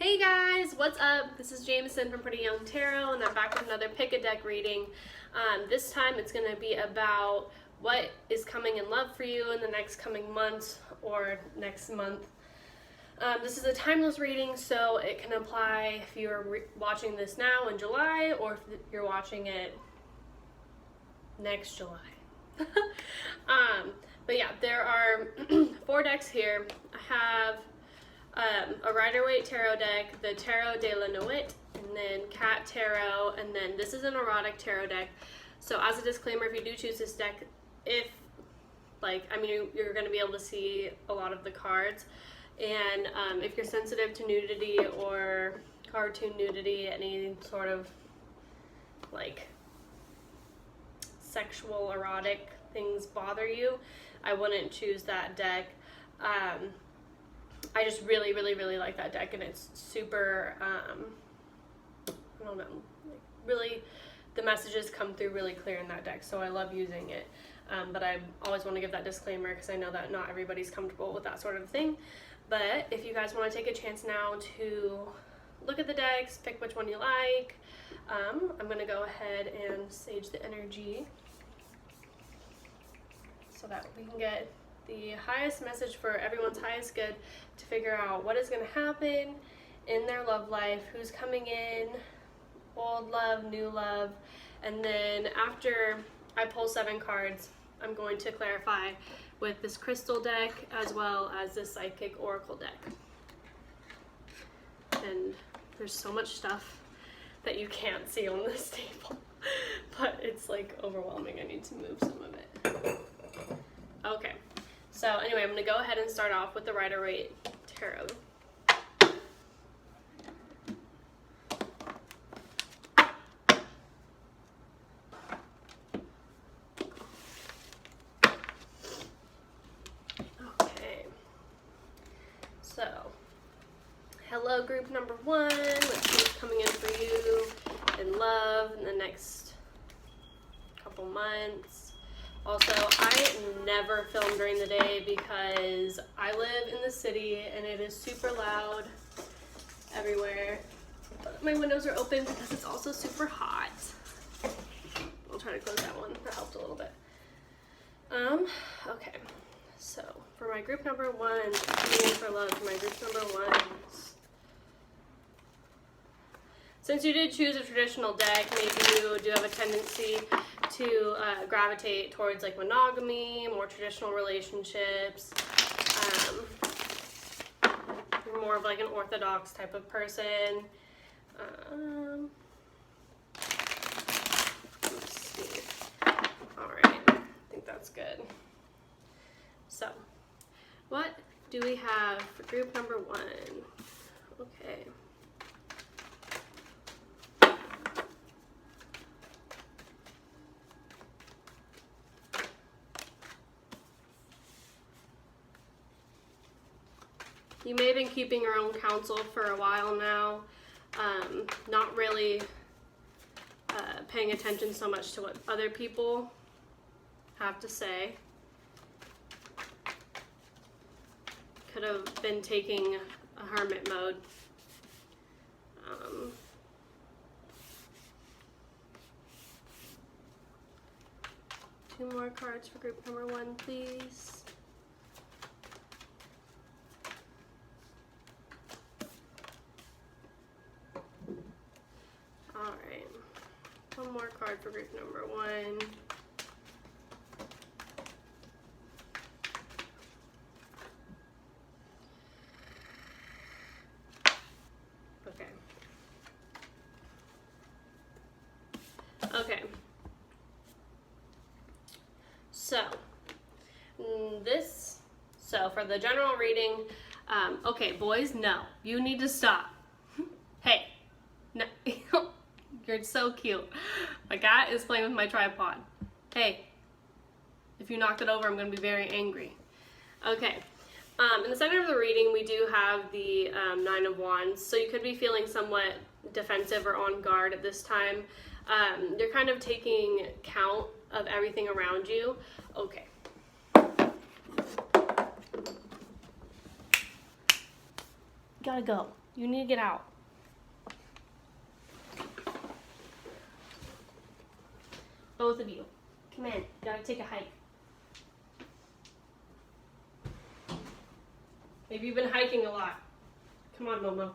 Hey guys, what's up? This is Jameson from Pretty Young Tarot, and I'm back with another pick a deck reading. This time it's going to be about what is coming in love for you in the next coming months or next month. This is a timeless reading, so it can apply if you're watching this now in July or if you're watching it next July. But yeah, there are 4 decks here. I have a Rider-Waite Tarot deck, the Tarot de la Nuit, and then Cat Tarot, and then this is an erotic tarot deck. So as a disclaimer, if you do choose this deck, you're going to be able to see a lot of the cards, and if you're sensitive to nudity or cartoon nudity, any sort of like sexual erotic things bother you, I wouldn't choose that deck. I just really like that deck, and it's super, I don't know, like really, the messages come through really clear in that deck, so I love using it. But I always want to give that disclaimer because I know that not everybody's comfortable with that sort of thing. But if you guys want to take a chance now to look at the decks, pick which one you like, I'm going to go ahead and sage the energy so that we can get the highest message for everyone's highest good to figure out what is going to happen in their love life, who's coming in, old love, new love, and then after I pull 7 cards, I'm going to clarify with this crystal deck as well as this psychic oracle deck. And there's so much stuff that you can't see on this table, but it's like overwhelming. I need to move some of it. Okay. So anyway, I'm going to go ahead and start off with the Rider-Waite Tarot. Okay. So, hello group number 1. Let's see what's coming in for you in love in the next couple months. Also, I never film during the day because I live in the city and it is super loud everywhere. But my windows are open because it's also super hot. I'll try to close that one. That helped a little bit. Okay. So, for my group number 1, coming in for love, for my group number 1. Since you did choose a traditional deck, maybe you do have a tendency to gravitate towards like monogamy, more traditional relationships. You're more of like an orthodox type of person. Let's see. Alright, I think that's good. So, what do we have for group number 1? Okay. You may have been keeping your own counsel for a while now, not really paying attention so much to what other people have to say. Could have been taking a hermit mode. 2 more cards for group number 1, please. Alright, 1 more card for group number 1. Okay. Okay. So for the general reading, okay, boys, no, you need to stop. Hey, no. You're so cute. My cat is playing with my tripod. Hey, if you knocked it over, I'm going to be very angry. Okay, in the center of the reading, we do have the 9 of Wands. So you could be feeling somewhat defensive or on guard at this time. You're kind of taking count of everything around you. Okay. Gotta go. You need to get out. Both of you. Come in. Gotta take a hike. Maybe you've been hiking a lot. Come on, Momo.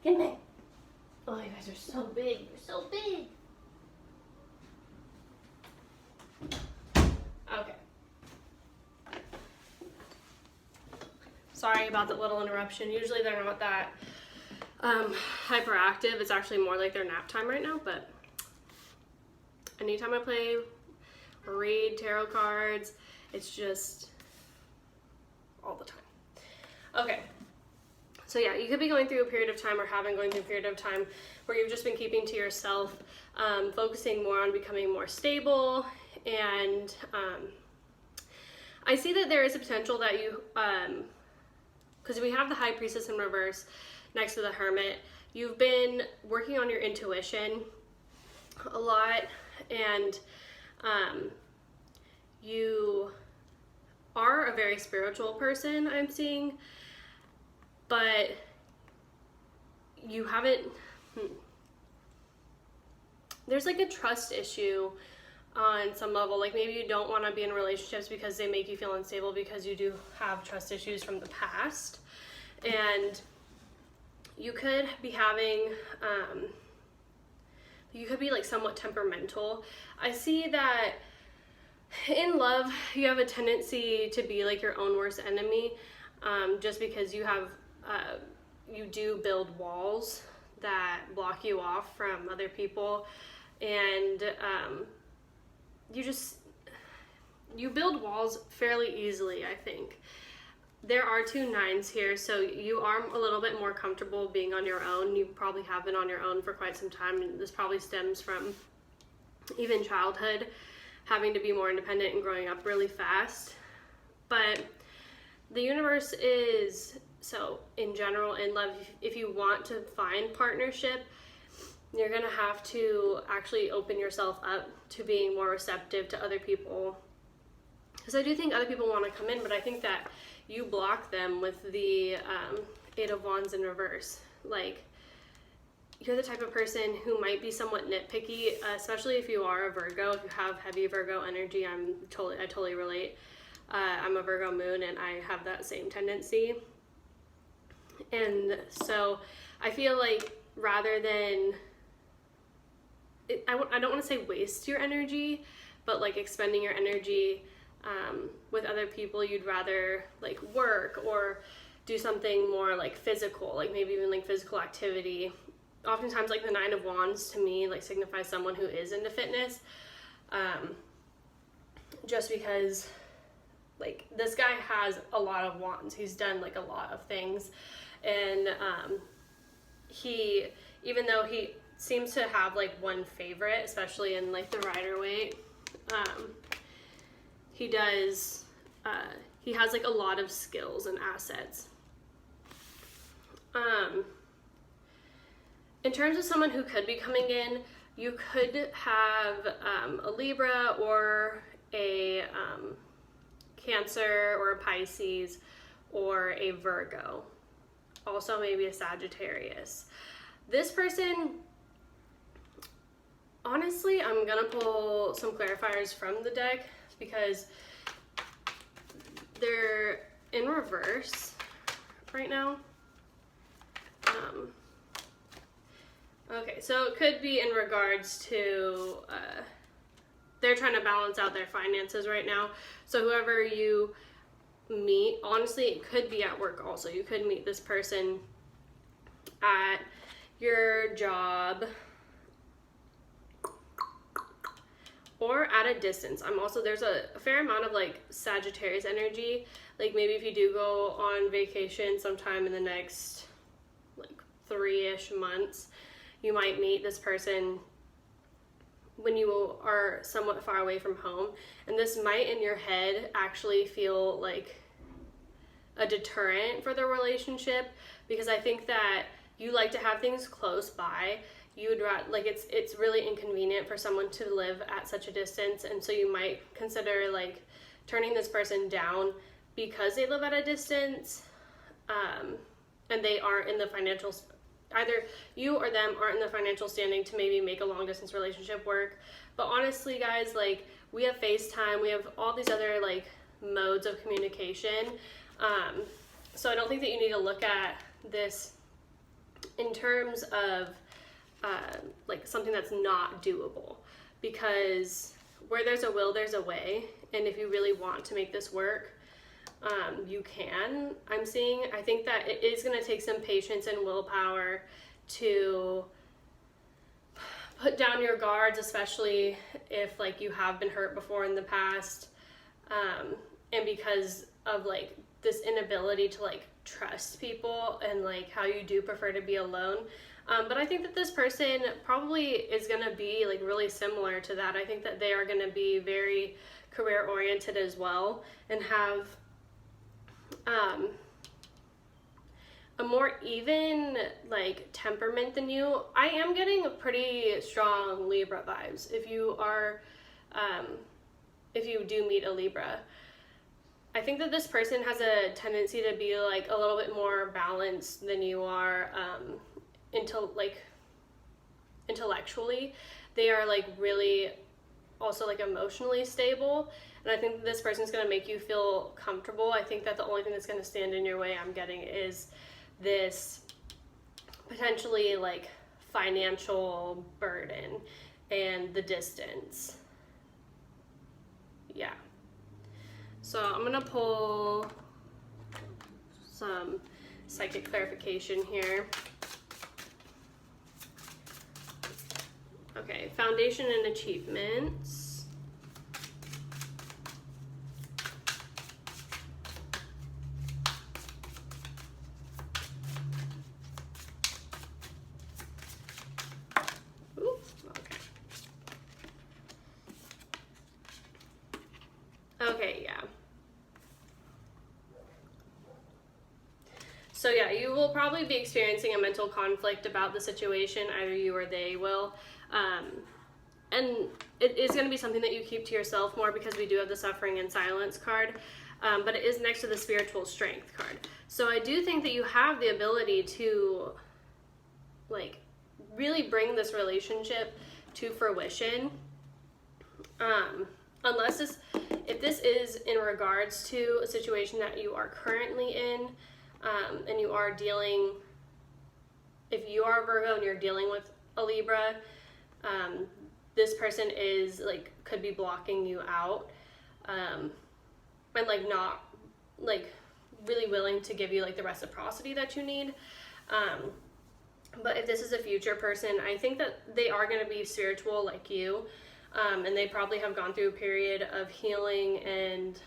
Get in there. Oh, you guys are so big. You're so big. Okay. Sorry about the little interruption. Usually they're not that hyperactive. It's actually more like their nap time right now, but anytime I play or read tarot cards, it's just all the time. Okay. So yeah, you could be going through a period of time or having going through a period of time where you've just been keeping to yourself, focusing more on becoming more stable. And I see that there is a potential that you, because we have the High Priestess in reverse next to the Hermit, you've been working on your intuition a lot, and you are a very spiritual person, I'm seeing, but you haven't, there's like a trust issue on some level. Like maybe you don't want to be in relationships because they make you feel unstable, because you do have trust issues from the past. And you could be having, you could be like somewhat temperamental. I see that in love, you have a tendency to be like your own worst enemy, just because you have, you do build walls that block you off from other people. And you build walls fairly easily, I think. There are 2 9s here, so you are a little bit more comfortable being on your own. You probably have been on your own for quite some time, and this probably stems from even childhood, having to be more independent and growing up really fast. But the universe is, so in general, in love, if you want to find partnership, you're gonna have to actually open yourself up to being more receptive to other people. Because I do think other people want to come in, but I think that you block them with the 8 of Wands in reverse. Like, you're the type of person who might be somewhat nitpicky, especially if you are a Virgo. If you have heavy Virgo energy, I totally relate. I'm a Virgo moon, and I have that same tendency. And so I feel like rather than, I don't want to say waste your energy, but like expending your energy with other people, you'd rather like work or do something more like physical, like maybe even like physical activity. Oftentimes like the 9 of Wands to me like signifies someone who is into fitness, just because like this guy has a lot of wands. He's done like a lot of things, and he, even though he seems to have like one favorite, especially in like the Rider-Waite, he does, he has like a lot of skills and assets. In terms of someone who could be coming in, you could have a Libra or a Cancer or a Pisces or a Virgo. Also maybe a Sagittarius. This person, honestly, I'm gonna pull some clarifiers from the deck because they're in reverse right now. Okay, so it could be in regards to, they're trying to balance out their finances right now. So whoever you meet, honestly, it could be at work also. You could meet this person at your job or at a distance. There's a fair amount of like Sagittarius energy. Like maybe if you do go on vacation sometime in the next like 3-ish months, you might meet this person when you are somewhat far away from home. And this might in your head actually feel like a deterrent for the relationship, because I think that you like to have things close by. You would rather, like, it's really inconvenient for someone to live at such a distance, and so you might consider like turning this person down because they live at a distance. and they aren't in the financial, either you or them aren't in the financial standing to maybe make a long distance relationship work. But honestly, guys, like, we have FaceTime, we have all these other like modes of communication. So I don't think that you need to look at this in terms of like something that's not doable, because where there's a will, there's a way. And if you really want to make this work, you can. I think that it is going to take some patience and willpower to put down your guards, especially if like you have been hurt before in the past, and because of like this inability to like trust people and like how you do prefer to be alone. But I think that this person probably is going to be like really similar to that. I think that they are going to be very career oriented as well, and have a more even like temperament than you. I am getting a pretty strong Libra vibes if you are if you do meet a Libra. I think that this person has a tendency to be like a little bit more balanced than you are, intellectually. They are like really also like emotionally stable, and I think that this person's going to make you feel comfortable. I think that the only thing that's going to stand in your way, I'm getting, is this potentially like financial burden and the distance. Yeah. So I'm going to pull some psychic clarification here. Okay, foundation and achievements. Ooh, okay. Okay, yeah. So yeah, you will probably be experiencing a mental conflict about the situation, either you or they will. And it is going to be something that you keep to yourself more, because we do have the suffering and silence card, but it is next to the spiritual strength card. So I do think that you have the ability to like really bring this relationship to fruition. If this is in regards to a situation that you are currently in, and you are dealing, if you are a Virgo and you're dealing with a Libra, this person is like, could be blocking you out, and like not like really willing to give you like the reciprocity that you need. But if this is a future person, I think that they are going to be spiritual like you, and they probably have gone through a period of healing and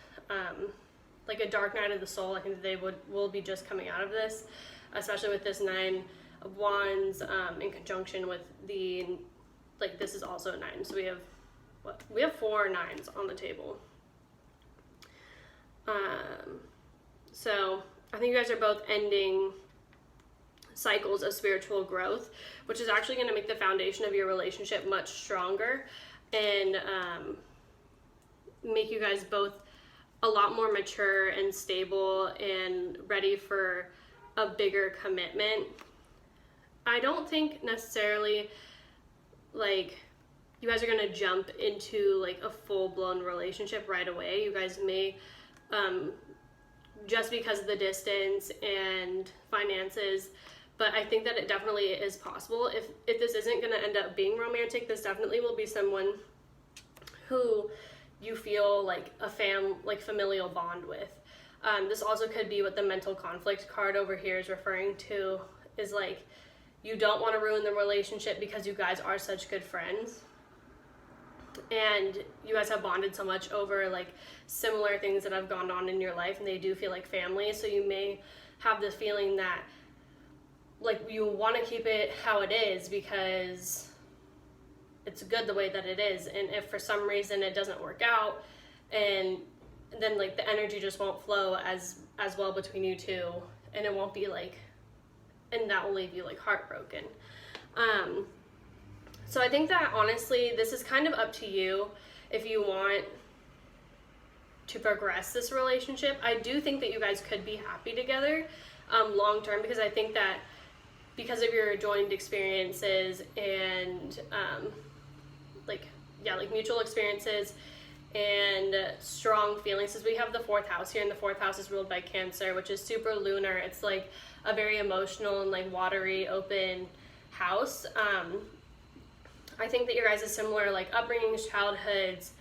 like a dark night of the soul. I think that they will be just coming out of this, especially with this 9 of Wands in conjunction with the, like, this is also a 9, so we have 4 9s on the table. So I think you guys are both ending cycles of spiritual growth, which is actually going to make the foundation of your relationship much stronger, and make you guys both a lot more mature and stable and ready for a bigger commitment. I don't think necessarily like you guys are going to jump into like a full-blown relationship right away. You guys may, just because of the distance and finances, but I think that it definitely is possible. If this isn't going to end up being romantic, this definitely will be someone who you feel like a familial bond with. This also could be what the mental conflict card over here is referring to, is like, you don't want to ruin the relationship because you guys are such good friends, and you guys have bonded so much over like similar things that have gone on in your life, and they do feel like family. So you may have this feeling that like you want to keep it how it is because it's good the way that it is, and if for some reason it doesn't work out, and then like the energy just won't flow as well between you two, and it won't be like, and that will leave you like heartbroken. So I think that honestly this is kind of up to you if you want to progress this relationship. I do think that you guys could be happy together, long term, because I think that because of your joined experiences and like mutual experiences and strong feelings, as we have the 4th house here, and the 4th house is ruled by Cancer, which is super lunar. It's like a very emotional and like watery, open house. I think that your guys' similar like upbringings, childhoods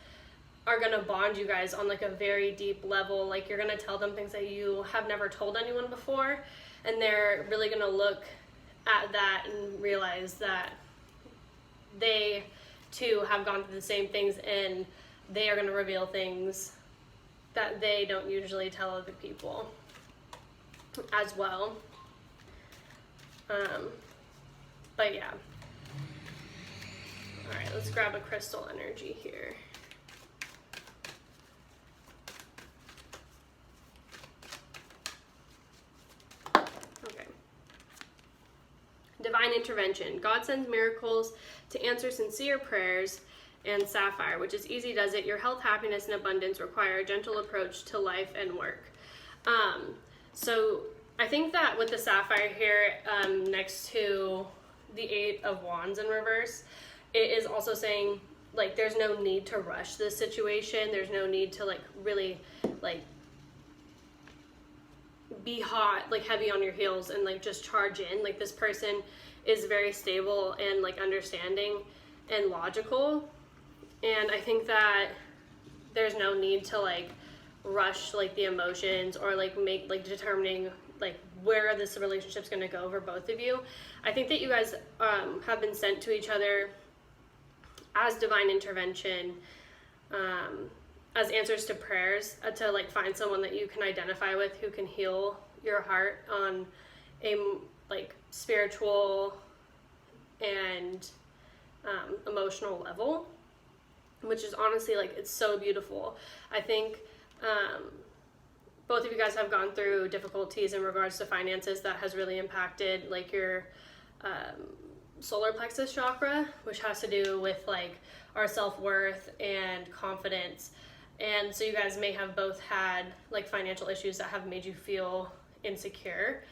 are gonna bond you guys on like a very deep level. Like you're gonna tell them things that you have never told anyone before, and they're really gonna look at that and realize that they too have gone through the same things, and they are going to reveal things that they don't usually tell other people as well. But yeah. All right, let's grab a crystal energy here. Okay. Divine intervention. God sends miracles to answer sincere prayers. And Sapphire, which is easy does it. Your health, happiness, and abundance require a gentle approach to life and work. So I think that with the Sapphire here, next to the 8 of Wands in reverse, it is also saying like there's no need to rush this situation. There's no need to like really like be hot, like heavy on your heels and like just charge in. Like this person is very stable and like understanding and logical. And I think that there's no need to like rush like the emotions or like make like determining like where this relationship's going to go for both of you. I think that you guys have been sent to each other as divine intervention, as answers to prayers, to like find someone that you can identify with who can heal your heart on a like spiritual and emotional level, which is honestly like it's so beautiful. I think both of you guys have gone through difficulties in regards to finances that has really impacted like your solar plexus chakra, which has to do with like our self-worth and confidence. And so you guys may have both had like financial issues that have made you feel insecure.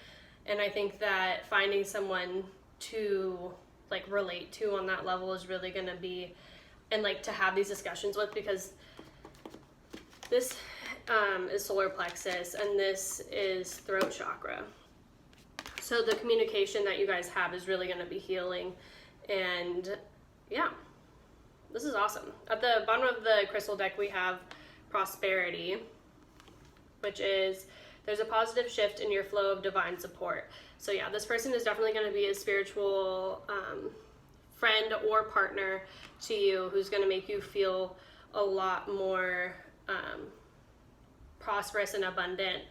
And I think that finding someone to like relate to on that level is really going to be, and like to have these discussions with, because this is solar plexus and this is throat chakra. So the communication that you guys have is really going to be healing. And yeah, this is awesome. At the bottom of the crystal deck, we have prosperity, which is there's a positive shift in your flow of divine support. So yeah, this person is definitely going to be a spiritual friend or partner to you who's going to make you feel a lot more prosperous and abundant,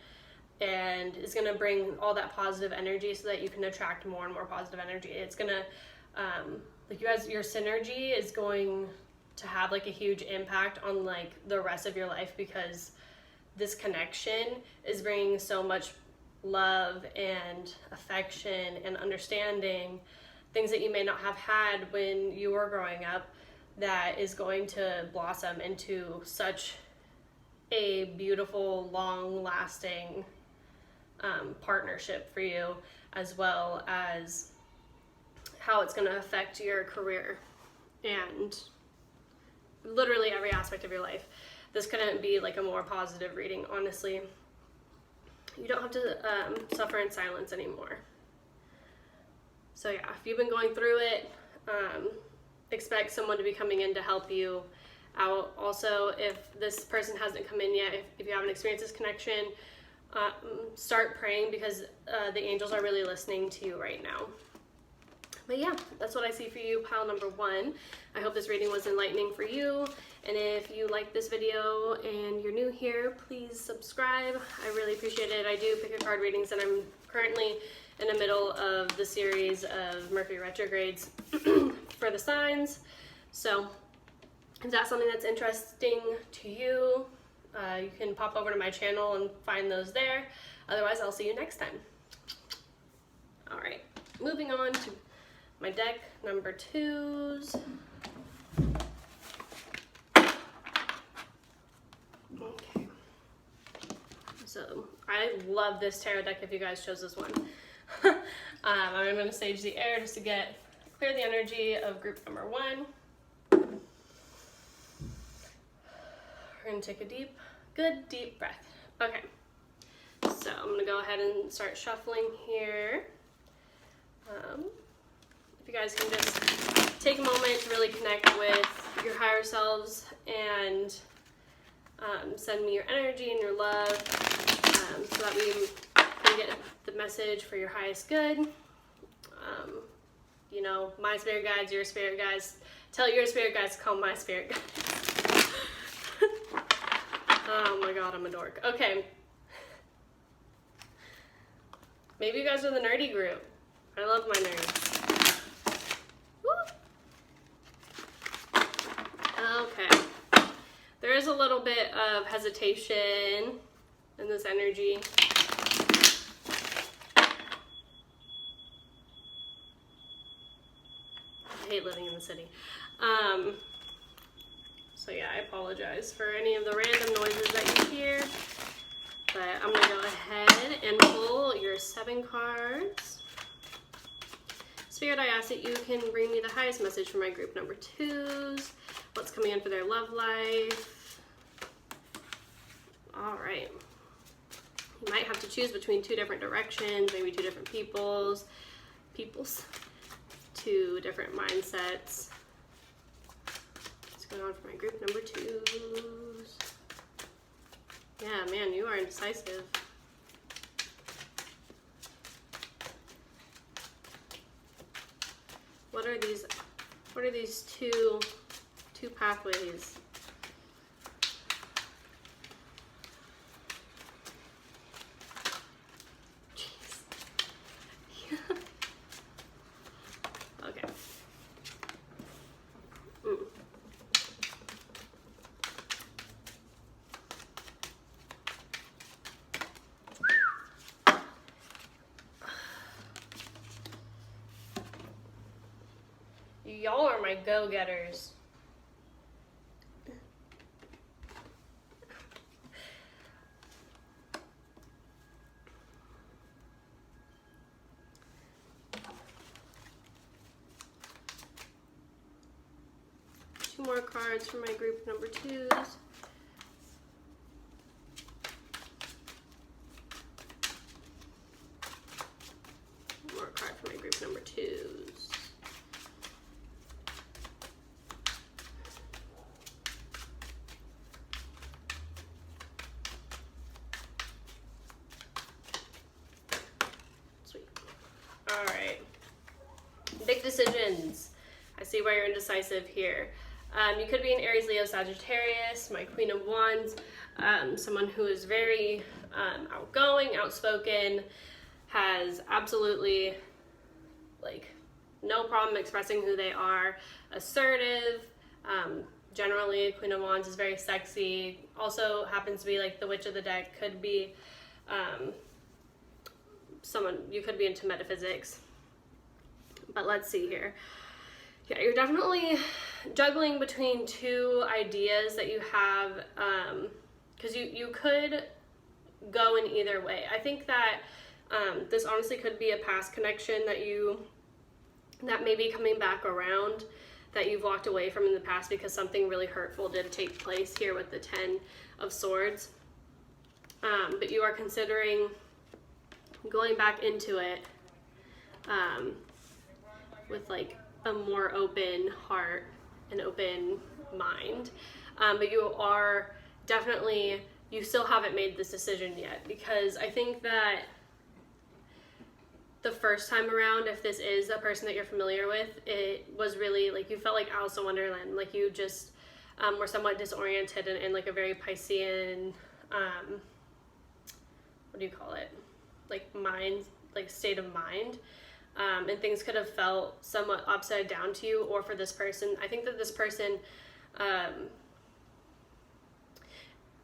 and is going to bring all that positive energy so that you can attract more and more positive energy. It's going to like you guys, your synergy is going to have like a huge impact on like the rest of your life, because this connection is bringing so much love and affection and understanding, things that you may not have had when you were growing up, that is going to blossom into such a beautiful, long-lasting partnership for you, as well as how it's going to affect your career and literally every aspect of your life. This couldn't be like a more positive reading, honestly. You don't have to suffer in silence anymore. So yeah, if you've been going through it, expect someone to be coming in to help you out. Also, if this person hasn't come in yet, if you haven't experienced this connection, start praying, because the angels are really listening to you right now. But yeah, that's what I see for you, pile number 1. I hope this reading was enlightening for you. And if you like this video and you're new here, please subscribe. I really appreciate it. I do pick a card readings, and I'm currently in the middle of the series of Mercury retrogrades for the signs. So if that's something that's interesting to you, you can pop over to my channel and find those there. Otherwise, I'll see you next time. All right, moving on to my deck number 2s. Okay. So I love this tarot deck if you guys chose this one. I'm going to sage the air just to clear the energy of group number 1. We're going to take a good deep breath. Okay, so I'm going to go ahead and start shuffling here. If you guys can just take a moment to really connect with your higher selves and send me your energy and your love so that we can get the message for your highest good. You know, my spirit guides, your spirit guides. Tell your spirit guides to call my spirit guides. Oh my god, I'm a dork. Okay. Maybe you guys are the nerdy group. I love my nerds. Woo. Okay. There is a little bit of hesitation in this energy. I hate living in the city. So yeah, I apologize for any of the random noises that you hear. But I'm going to go ahead and pull your 7 cards. Spirit, I ask that you can bring me the highest message for my group number 2s. What's coming in for their love life. All right. You might have to choose between 2 different directions, maybe 2 different peoples, 2 different mindsets. What's going on for my group number 2s? Yeah, man, you are indecisive. What are these two pathways? Jeez. Okay. Y'all are my go-getters. Two more cards for my group number 2s. One more card for my group number 2s. All right, big decisions. I see why you're indecisive here. You could be an Aries, Leo, Sagittarius, my Queen of Wands, someone who is very outgoing, outspoken, has absolutely like no problem expressing who they are, assertive. Generally, Queen of Wands is very sexy. Also happens to be like the witch of the deck. Could be someone, you could be into metaphysics. But let's see here. Yeah, you're definitely juggling between 2 ideas that you have, because you could go in either way. I think that this honestly could be a past connection that may be coming back around, that you've walked away from in the past because something really hurtful did take place here with the 10 of Swords. But you are considering going back into it with like a more open heart and open mind. But you are definitely, you still haven't made this decision yet, because I think that the first time around, if this is a person that you're familiar with, it was really like you felt like Alice in Wonderland, like you just were somewhat disoriented and like a very Piscean, what do you call it? Like mind, like state of mind. And things could have felt somewhat upside down to you or for this person. I think that this person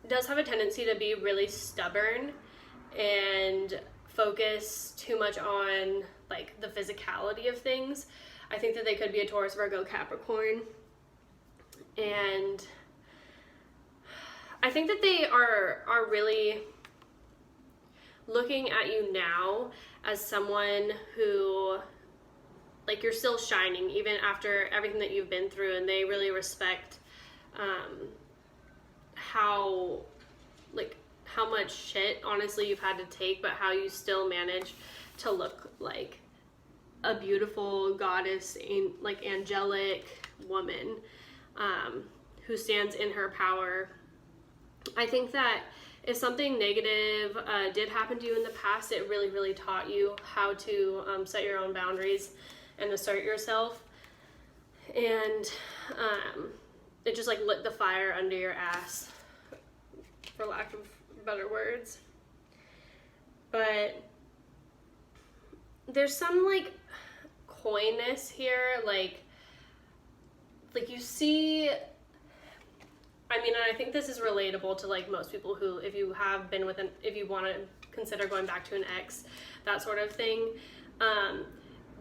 does have a tendency to be really stubborn and focus too much on like the physicality of things. I think that they could be a Taurus, Virgo, Capricorn. And I think that they are really looking at you now as someone who, like, you're still shining even after everything that you've been through, and they really respect how much shit, honestly, you've had to take, but how you still manage to look like a beautiful goddess, like angelic woman who stands in her power. I think that if something negative did happen to you in the past, it really, really taught you how to set your own boundaries and assert yourself. And it just like lit the fire under your ass, for lack of better words. But there's some like coyness here, like you see, I mean, and I think this is relatable to like most people who, if you have been with if you want to consider going back to an ex, that sort of thing,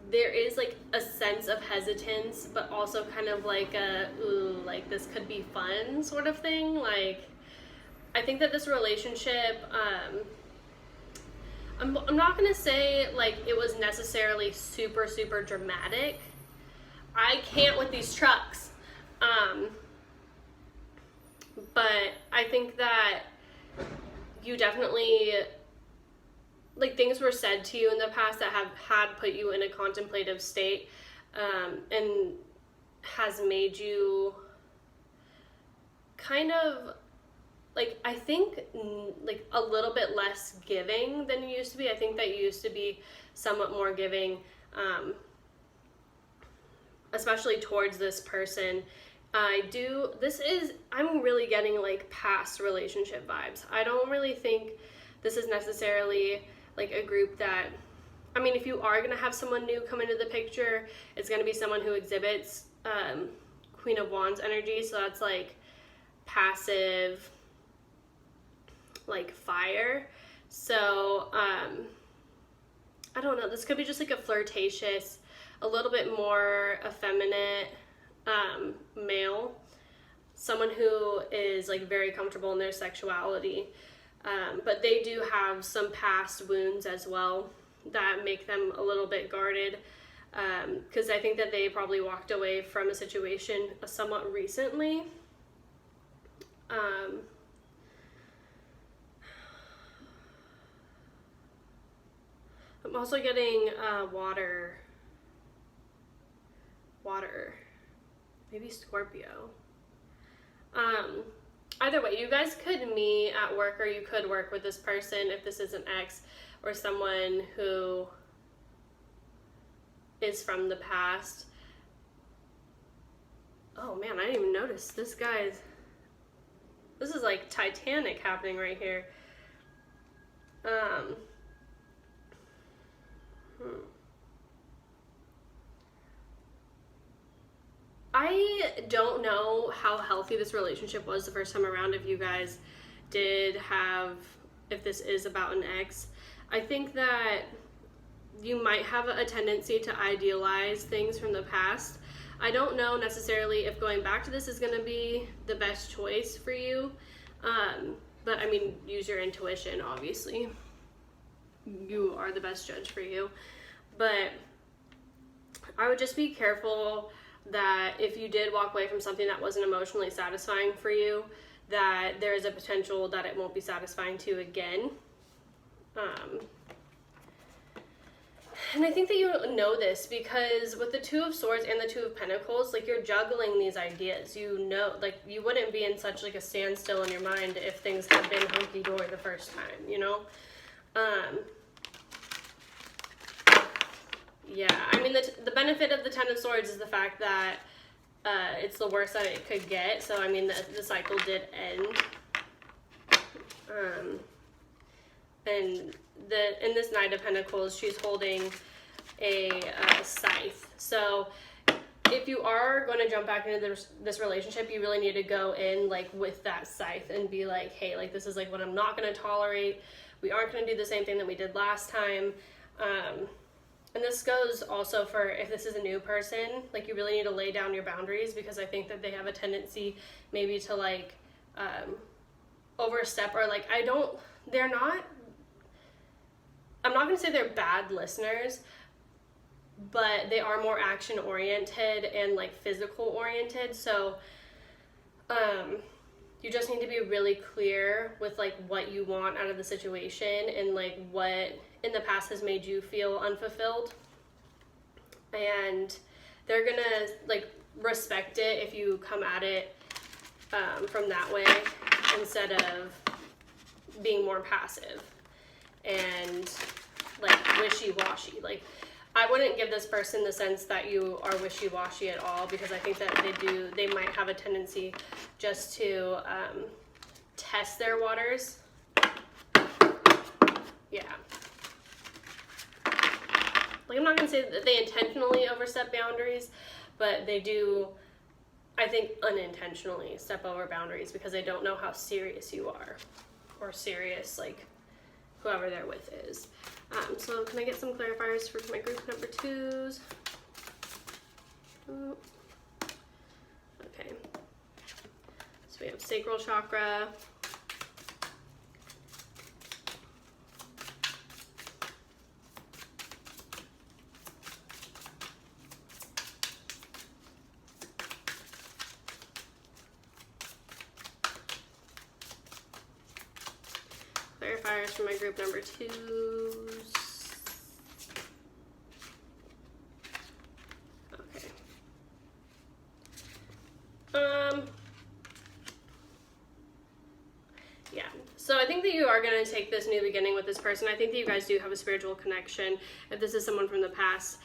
there is like a sense of hesitance, but also kind of like a, ooh, like this could be fun sort of thing. Like, I think that this relationship, I'm not gonna say like it was necessarily super, super dramatic. I can't with these trucks. But I think that you definitely, like, things were said to you in the past that have had put you in a contemplative state, and has made you kind of, like, I think, like, a little bit less giving than you used to be. I think that you used to be somewhat more giving, especially towards this person. I'm really getting like past relationship vibes. I don't really think this is necessarily like a group that, I mean, if you are going to have someone new come into the picture, it's going to be someone who exhibits Queen of Wands energy. So that's like passive, like fire. So I don't know, this could be just like a flirtatious, a little bit more effeminate male, someone who is like very comfortable in their sexuality, but they do have some past wounds as well that make them a little bit guarded, because I think that they probably walked away from a situation somewhat recently. I'm also getting water, maybe Scorpio. Either way, you guys could meet at work, or you could work with this person if this is an ex or someone who is from the past. Oh man, I didn't even notice this is like Titanic happening right here. I don't know how healthy this relationship was the first time around, if you guys did have, if this is about an ex. I think that you might have a tendency to idealize things from the past. I don't know necessarily if going back to this is going to be the best choice for you, but I mean, use your intuition, obviously. You are the best judge for you. But I would just be careful that if you did walk away from something that wasn't emotionally satisfying for you, that there is a potential that it won't be satisfying to you again. And I think that you know this, because with the Two of Swords and the Two of Pentacles, like, you're juggling these ideas. You know, like, you wouldn't be in such like a standstill in your mind if things had been hunky-dory the first time, you know? Yeah, I mean, the benefit of the Ten of Swords is the fact that it's the worst that it could get. So, I mean, the cycle did end. And in this Knight of Pentacles, she's holding a scythe. So, if you are going to jump back into this relationship, you really need to go in, like, with that scythe and be like, hey, like, this is, like, what I'm not going to tolerate. We aren't going to do the same thing that we did last time. And this goes also for if this is a new person, like, you really need to lay down your boundaries, because I think that they have a tendency maybe to, like, overstep, or, like, I'm not going to say they're bad listeners, but they are more action oriented and like physical oriented. So you just need to be really clear with like what you want out of the situation and like what in the past has made you feel unfulfilled. And they're gonna like respect it if you come at it from that way instead of being more passive and like wishy-washy. Like, I wouldn't give this person the sense that you are wishy-washy at all, because I think that they might have a tendency just to test their waters. Yeah. Like, I'm not going to say that they intentionally overstep boundaries, but they do, I think, unintentionally step over boundaries because they don't know how serious you are, or serious, like, whoever they're with is. So can I get some clarifiers for my group number 2s? Okay. So we have sacral chakra. Clarifiers for my group number 2s. Okay. Yeah. So I think that you are going to take this new beginning with this person. I think that you guys do have a spiritual connection if this is someone from the past.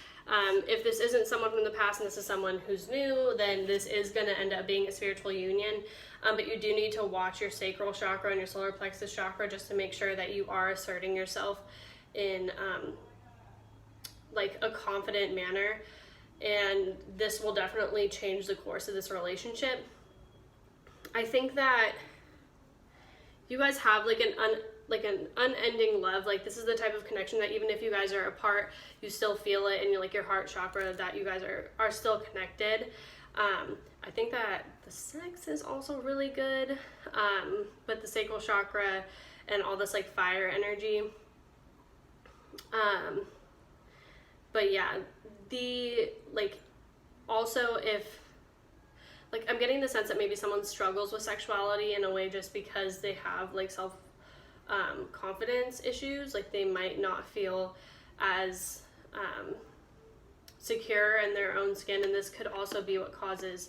If this isn't someone from the past and this is someone who's new, then this is going to end up being a spiritual union. But you do need to watch your sacral chakra and your solar plexus chakra just to make sure that you are asserting yourself in like a confident manner. And this will definitely change the course of this relationship. I think that you guys have like an unending love. Like, this is the type of connection that even if you guys are apart, you still feel it, and you're like your heart chakra, that you guys are still connected. I think that the sex is also really good, with the sacral chakra and all this like fire energy. But yeah, the like, also if like, I'm getting the sense that maybe someone struggles with sexuality in a way just because they have like self confidence issues. Like, they might not feel as secure in their own skin, and this could also be what causes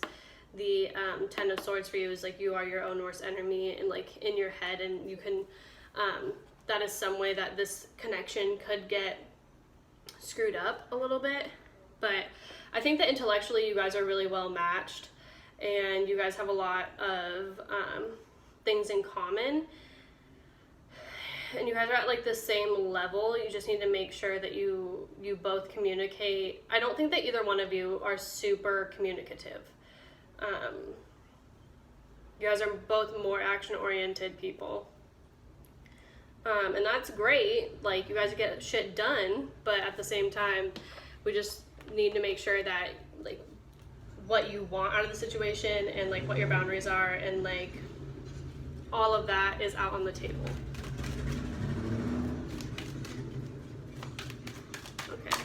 the 10 of Swords for you. Is like, you are your own worst enemy, and like in your head, and you can that is some way that this connection could get screwed up a little bit. But I think that intellectually you guys are really well matched, and you guys have a lot of things in common, and you guys are at like the same level. You just need to make sure that you both communicate. I don't think that either one of you are super communicative. You guys are both more action-oriented people, and that's great. Like, you guys get shit done, but at the same time, we just need to make sure that like what you want out of the situation and like what your boundaries are, and like all of that is out on the table. Okay.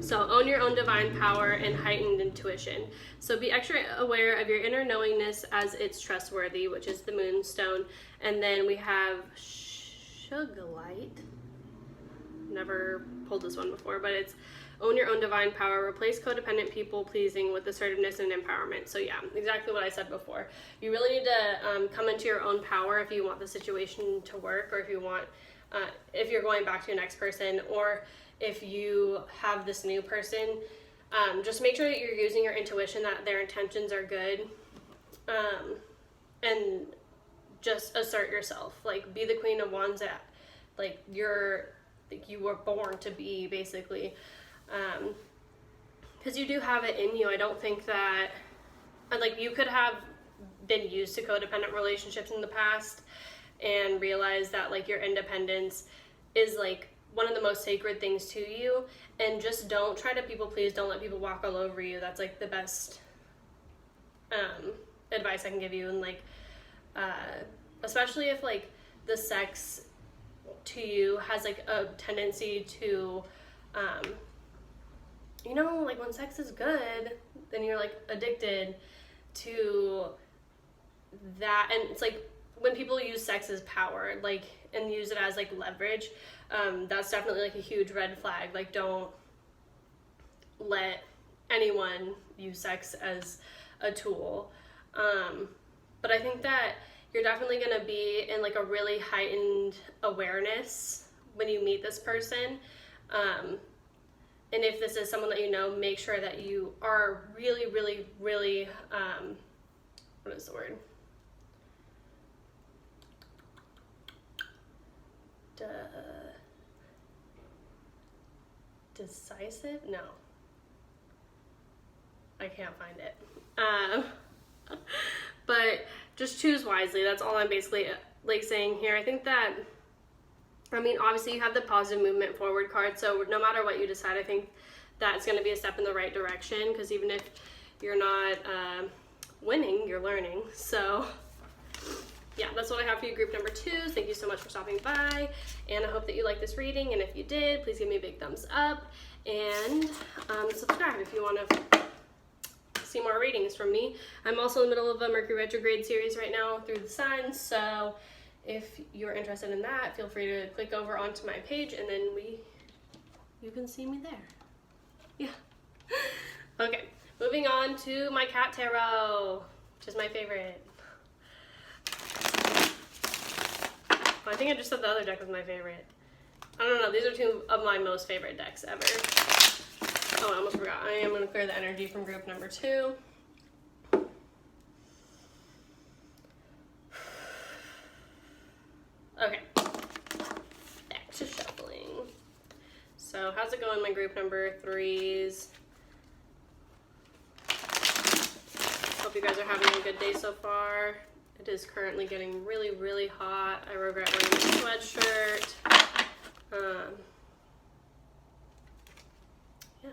So own your own divine power and heightened intuition. So be extra aware of your inner knowingness as it's trustworthy, which is the moonstone. And then we have Sugarlight. Never pulled this one before, but it's own your own divine power, replace codependent people pleasing with assertiveness and empowerment. So yeah, exactly what I said before. You really need to come into your own power if you want the situation to work, or if you want, if you're going back to your next person, or if you have this new person. Just make sure that you're using your intuition, that their intentions are good, and just assert yourself. Like, be the Queen of Wands that like you were born to be, basically. Because you do have it in you. I don't think that, like, you could have been used to codependent relationships in the past and realize that like your independence is like one of the most sacred things to you, and just don't try to people please. Don't let people walk all over you. That's like the best advice I can give you. And like especially if like the sex to you has like a tendency to, you know, like when sex is good, then you're like addicted to that. And it's like when people use sex as power, like, and use it as like leverage, that's definitely like a huge red flag. Like, don't let anyone use sex as a tool. But I think that you're definitely going to be in like a really heightened awareness when you meet this person. And if this is someone that you know, make sure that you are really, really, really, what is the word? Decisive? No. I can't find it. But just choose wisely. That's all I'm basically like saying here. I think that, I mean, obviously you have the positive movement forward card, so no matter what you decide, I think that's going to be a step in the right direction, because even if you're not winning, you're learning. So yeah, that's what I have for you, group number 2. Thank you so much for stopping by, and I hope that you liked this reading, and if you did, please give me a big thumbs up, and subscribe if you want to see more readings from me. I'm also in the middle of a Mercury retrograde series right now through the signs, so if you're interested in that, feel free to click over onto my page, and then you can see me there. Yeah. Okay, moving on to my cat tarot, which is my favorite. I think I just said the other deck was my favorite. I don't know, these are 2 of my most favorite decks ever. Oh, I almost forgot. I am going to clear the energy from group number 2. Okay. Back to shuffling. So, how's it going, my group number 3s? Hope you guys are having a good day so far. It is currently getting really, really hot. I regret wearing this sweatshirt. Yeah.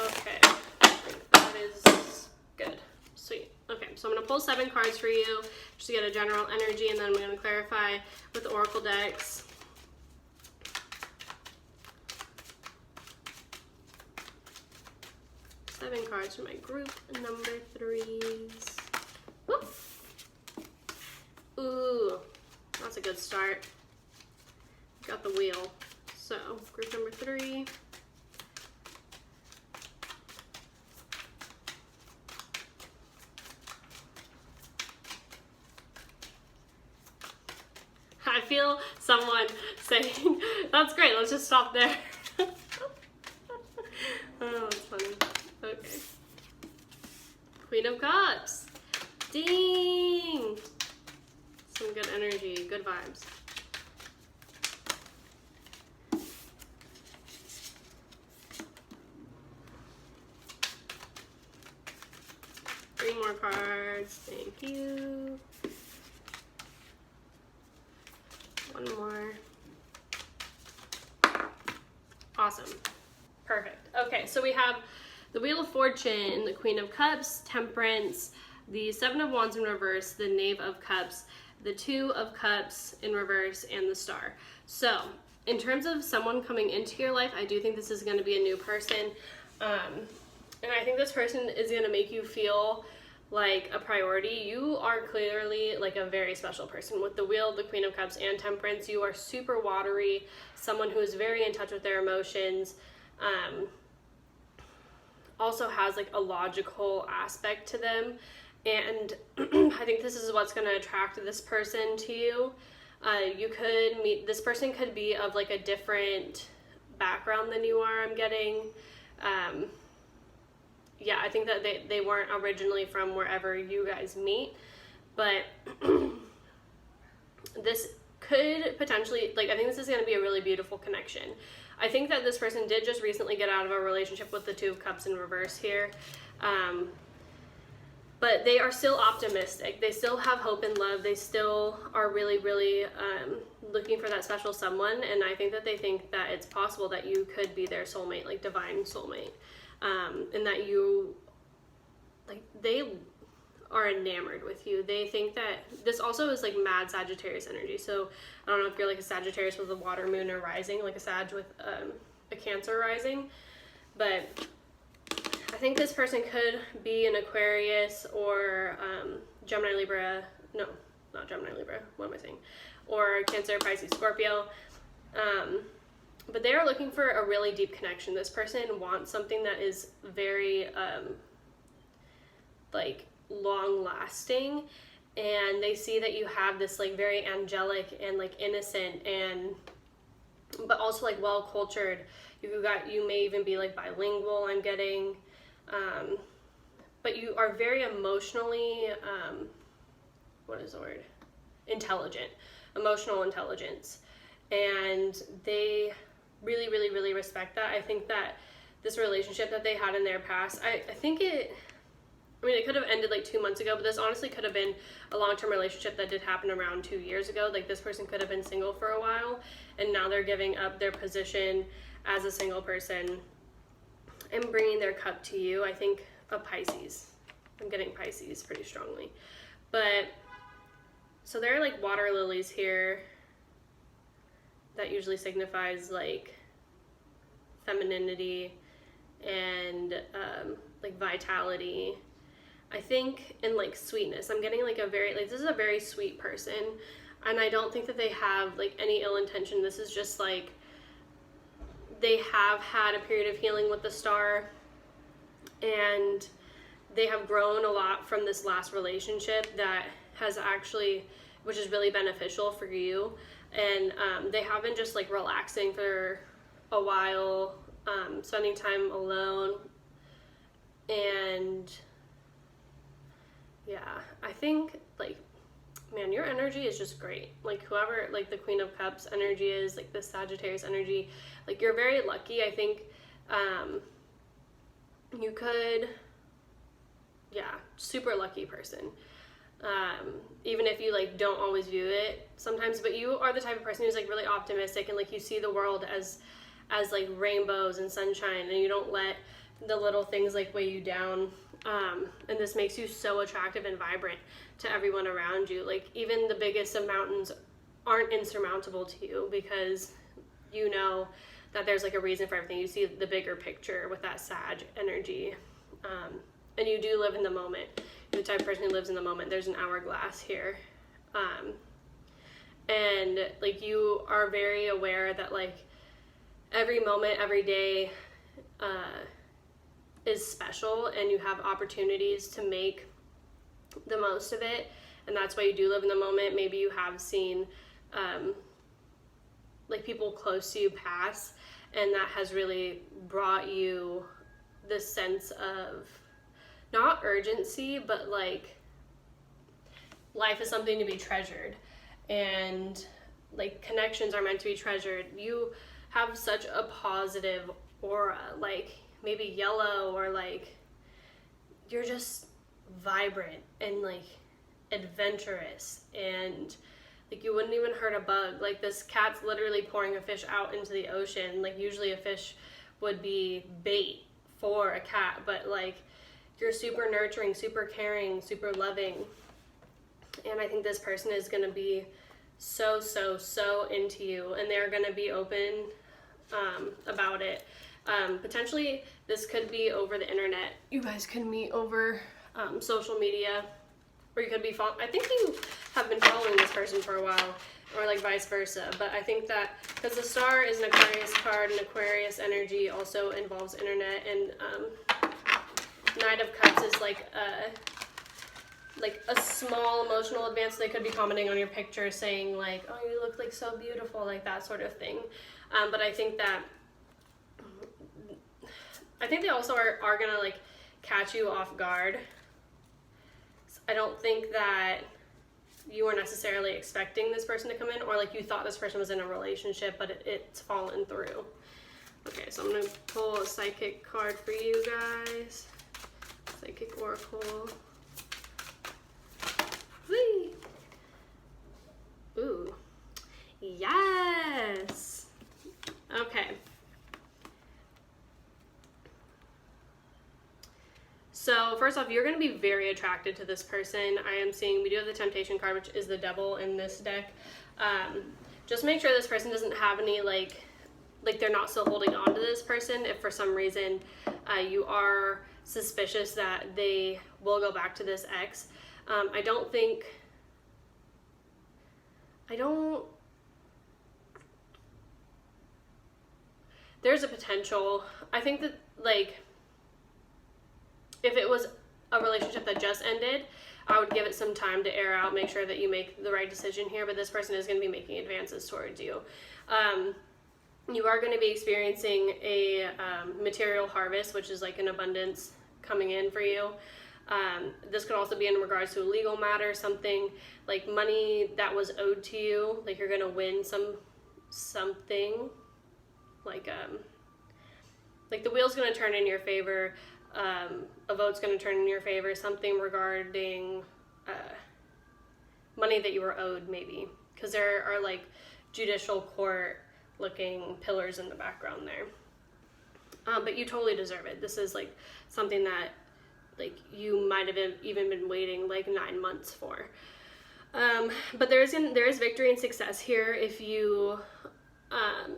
Okay. I think that is good. Sweet. Okay, so I'm going to pull 7 cards for you just to get a general energy, and then I'm going to clarify with the Oracle decks. Seven cards for my group number 3s. Whoop. Ooh, that's a good start. Got the wheel. So, group number 3. I feel someone saying, that's great, let's just stop there. Oh, that's funny. Okay. Queen of Cups. Ding! Some good energy, good vibes. Three more cards. Thank you. One more. Awesome. Perfect. Okay, so we have the Wheel of Fortune, the Queen of Cups, Temperance, the Seven of Wands in reverse, the Knave of Cups, the Two of Cups in reverse, and the Star. So, in terms of someone coming into your life, I do think this is going to be a new person. And I think this person is going to make you feel like a priority. You are clearly like a very special person. With the Wheel, the Queen of Cups, and Temperance, you are super watery, someone who is very in touch with their emotions. Also has like a logical aspect to them, and I think this is what's going to attract this person to you. You could meet, this person could be of like a different background than you are, I'm getting. Yeah, I think that they weren't originally from wherever you guys meet, but this could potentially, like, I think this is going to be a really beautiful connection. I think that this person did just recently get out of a relationship with the Two of Cups in reverse here. But they are still optimistic. They still have hope and love. They still are really, really looking for that special someone. And I think that they think that it's possible that you could be their soulmate, like divine soulmate. And that you, like, they are enamored with you. They think that this also is like mad Sagittarius energy. So I don't know if you're like a Sagittarius with a water, moon, or rising, like a Sag with a Cancer rising, but I think this person could be an Aquarius or Gemini, Libra. No, not Gemini, Libra. What am I saying? Or Cancer, Pisces, Scorpio. But they are looking for a really deep connection. This person wants something that is very like long lasting, and they see that you have this like very angelic and like innocent and but also like well cultured. You may even be like bilingual, I'm getting, but you are very emotionally what is the word, intelligent, emotional intelligence, and they really, really, really respect that. I think that this relationship that they had in their past, I think it could have ended like 2 months ago, but this honestly could have been a long-term relationship that did happen around 2 years ago. Like this person could have been single for a while, and now they're giving up their position as a single person and bringing their cup to you. I think a Pisces. I'm getting Pisces pretty strongly. But, so there are like water lilies here. That usually signifies like femininity and like vitality, I think, and like sweetness. I'm getting like a very, like this is a very sweet person, and I don't think that they have like any ill intention. This is just like they have had a period of healing with the star, and they have grown a lot from this last relationship that has actually, which is really beneficial for you. And they have been just like relaxing for a while, spending time alone, and yeah, I think like, man, your energy is just great. Like whoever, like the Queen of Cups energy is, like the Sagittarius energy, like you're very lucky. I think you could, yeah, super lucky person. Even if you like don't always view it sometimes, but you are the type of person who's like really optimistic and like you see the world as like rainbows and sunshine, and you don't let the little things like weigh you down, and this makes you so attractive and vibrant to everyone around you. Like even the biggest of mountains aren't insurmountable to you, because you know that there's like a reason for everything. You see the bigger picture with that Sag energy, and you do live in the moment. You're the type of person who lives in the moment. There's an hourglass here, and like you are very aware that like every moment, every day is special, and you have opportunities to make the most of it, and that's why you do live in the moment. Maybe you have seen like people close to you pass, and that has really brought you this sense of not urgency, but like life is something to be treasured, and like connections are meant to be treasured. You have such a positive aura, like maybe yellow, or like you're just vibrant and like adventurous, and like you wouldn't even hurt a bug. Like this cat's literally pouring a fish out into the ocean. Like usually a fish would be bait for a cat, but like you're super nurturing, super caring, super loving. And I think this person is going to be so, so, so into you, and they're going to be open about it. Potentially this could be over the internet. You guys could meet over social media, or you could be I think you have been following this person for a while, or like vice versa. But I think that because the star is an Aquarius card, and Aquarius energy also involves internet, and Knight of Cups is like a small emotional advance. They could be commenting on your picture saying like, oh, you look like so beautiful, like that sort of thing. But I think they also are gonna like catch you off guard. I don't think that you were necessarily expecting this person to come in, or like you thought this person was in a relationship, but it's fallen through. Okay, so I'm gonna pull a psychic card for you guys. Psychic Oracle. Whee! Ooh. Yes! Okay. So first off, you're going to be very attracted to this person. I am seeing, we do have the Temptation card, which is the devil in this deck. Just make sure this person doesn't have any, like they're not still holding on to this person. If for some reason you are suspicious that they will go back to this ex. There's a potential. I think that, like, if it was a relationship that just ended, I would give it some time to air out, make sure that you make the right decision here, but this person is going to be making advances towards you. You are going to be experiencing a material harvest, which is like an abundance coming in for you. This could also be in regards to a legal matter, something like money that was owed to you, like you're going to win something, like the wheel's going to turn in your favor, a vote's going to turn in your favor, something regarding money that you were owed, maybe, because there are like judicial court looking pillars in the background there. But you totally deserve it. This is like something that like you might have even been waiting like 9 months for. But there is victory and success here if you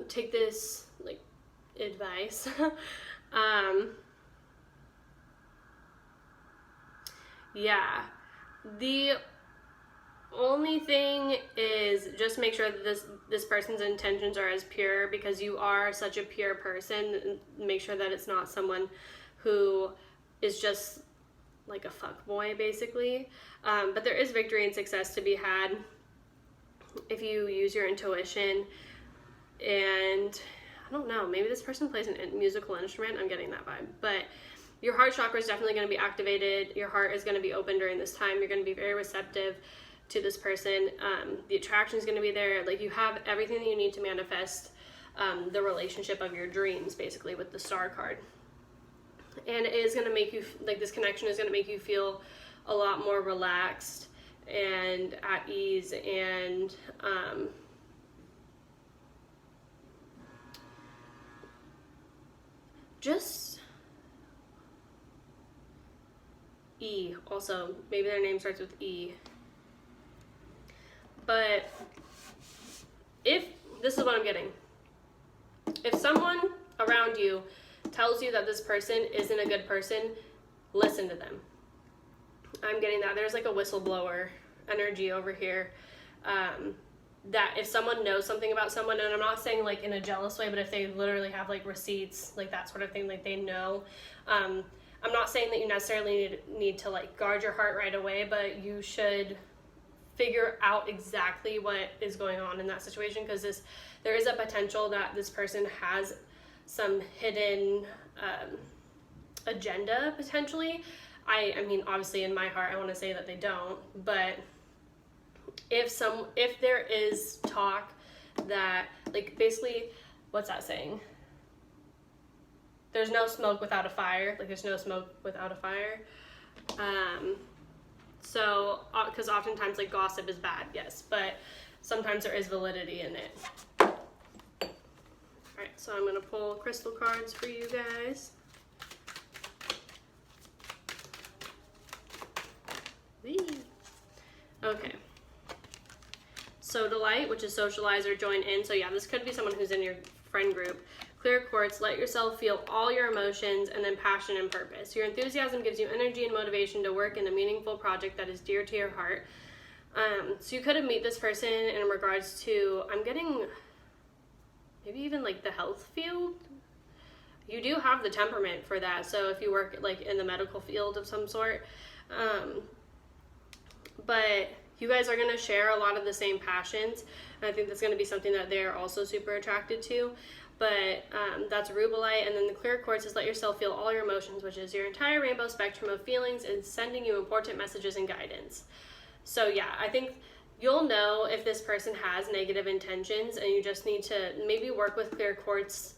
take this like advice. Yeah, the only thing is just make sure that this person's intentions are as pure, because you are such a pure person. Make sure that it's not someone who is just like a fuckboy, basically. But there is victory and success to be had if you use your intuition. And I don't know, maybe this person plays a musical instrument. I'm getting that vibe. But your heart chakra is definitely going to be activated. Your heart is going to be open during this time. You're going to be very receptive to this person. The attraction is going to be there. Like, you have everything that you need to manifest the relationship of your dreams, basically, with the Star card. And it is going to make you, like, this connection is going to make you feel a lot more relaxed and at ease, and just E. Also, maybe their name starts with E. But if, this is what I'm getting, if someone around you tells you that this person isn't a good person, listen to them. I'm getting that. There's like a whistleblower energy over here. That if someone knows something about someone, and I'm not saying like in a jealous way, but if they literally have like receipts, like that sort of thing, like they know, I'm not saying that you necessarily need to like guard your heart right away, but you should figure out exactly what is going on in that situation, because there is a potential that this person has some hidden agenda, potentially. I mean, obviously in my heart I want to say that they don't, but if there is talk that, like, basically, what's that saying? There's no smoke without a fire. Like, there's no smoke without a fire. So, because oftentimes, like, gossip is bad, yes, but sometimes there is validity in it. Alright, so I'm going to pull crystal cards for you guys. Whee! Okay. Sodalite, which is socialize or join in. So yeah, this could be someone who's in your friend group. Clear quartz, let yourself feel all your emotions, and then passion and purpose. Your enthusiasm gives you energy and motivation to work in a meaningful project that is dear to your heart. So you could have met this person in regards to, I'm getting maybe even like the health field. You do have the temperament for that. So if you work like in the medical field of some sort, but you guys are going to share a lot of the same passions, and I think that's going to be something that they're also super attracted to. But that's rubellite, and then the clear quartz is let yourself feel all your emotions, which is your entire rainbow spectrum of feelings and sending you important messages and guidance. So yeah, I think you'll know if this person has negative intentions, and you just need to maybe work with clear quartz,